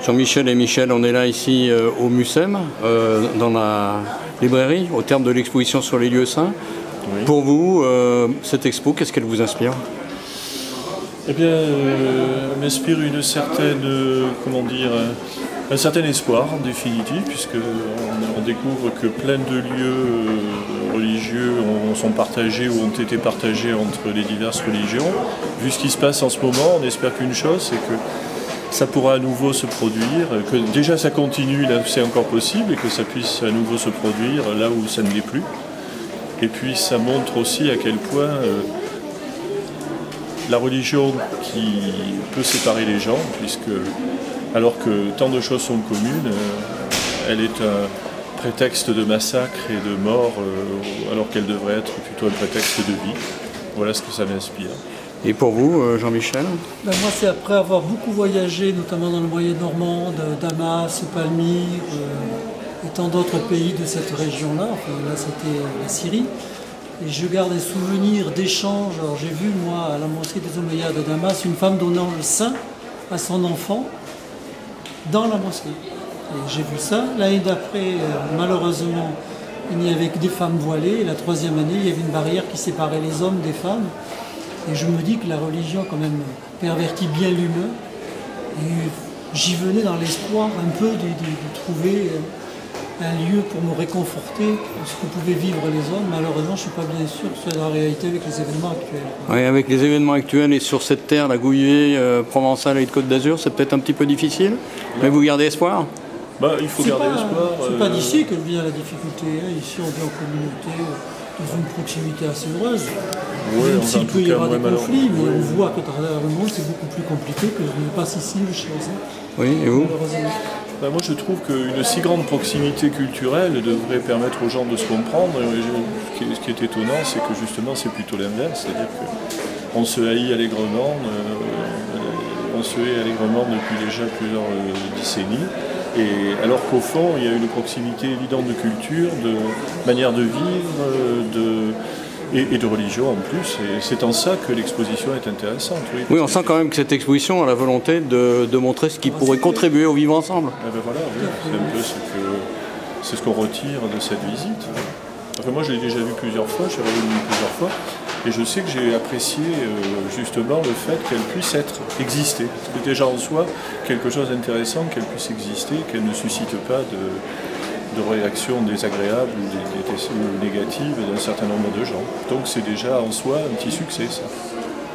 Jean-Michel et Michel, on est là ici au MUSEM, dans la librairie, au terme de l'exposition sur les lieux saints. Oui. Pour vous, cette expo, qu'est-ce qu'elle vous inspire? Eh bien, elle m'inspire une certaine, un certain espoir en définitive, puisqu'on découvre que plein de lieux religieux sont partagés ou ont été partagés entre les diverses religions. Vu ce qui se passe en ce moment, on espère qu'une chose, c'est que ça pourra à nouveau se produire, que déjà ça continue là où c'est encore possible et que ça puisse à nouveau se produire là où ça ne l'est plus. Et puis ça montre aussi à quel point la religion qui peut séparer les gens, puisque alors que tant de choses sont communes, elle est un prétexte de massacre et de mort, alors qu'elle devrait être plutôt un prétexte de vie. Voilà ce que ça m'inspire. Et pour vous, Jean-Michel? Moi, c'est après avoir beaucoup voyagé, notamment dans le Moyen-Ormand, Damas, Palmyre, et tant d'autres pays de cette région-là. Enfin, là, c'était la Syrie. Et je garde des souvenirs d'échanges. Alors, j'ai vu, moi, à la mosquée des Omeyyades de Damas, une femme donnant le sein à son enfant dans la mosquée. Et j'ai vu ça. L'année d'après, malheureusement, il n'y avait que des femmes voilées. Et la troisième année, il y avait une barrière qui séparait les hommes des femmes. Et je me dis que la religion, quand même, pervertit bien l'humain. Et j'y venais dans l'espoir un peu de trouver un lieu pour me réconforter de ce que pouvaient vivre les hommes. Malheureusement, je ne suis pas bien sûr que ce soit la réalité avec les événements actuels. Oui, avec les événements actuels et sur cette terre, la Gouillée, Provençale et de Côte d'Azur, c'est peut-être un petit peu difficile, mais vous gardez espoir? Il faut garder espoir. C'est pas d'ici que vient la difficulté. Ici, on vit en communauté, dans une proximité assez heureuse. Oui, même s'il peut y avoir des conflits, mais on voit qu'à travers le monde, c'est beaucoup plus compliqué que ce n'est pas ici chez nous. Oui, et vous? Moi, je trouve qu'une si grande proximité culturelle devrait permettre aux gens de se comprendre. Ce qui est étonnant, c'est que justement, c'est plutôt l'inverse. C'est-à-dire qu'on se haït allègrement, depuis déjà plusieurs décennies. Et alors qu'au fond, il y a une proximité évidente de culture, de manière de vivre, et de religion en plus. Et c'est en ça que l'exposition est intéressante. Oui, on sent quand même que cette exposition a la volonté de montrer ce qui pourrait contribuer au vivre ensemble. Voilà, oui, c'est un peu ce qu'on retire de cette visite. Enfin, moi, je l'ai déjà vu plusieurs fois, je suis revenu plusieurs fois, et je sais que j'ai apprécié justement le fait qu'elle puisse exister. C'est déjà en soi quelque chose d'intéressant qu'elle puisse exister, qu'elle ne suscite pas de réactions désagréables ou négatives d'un certain nombre de gens. Donc c'est déjà en soi un petit succès, ça.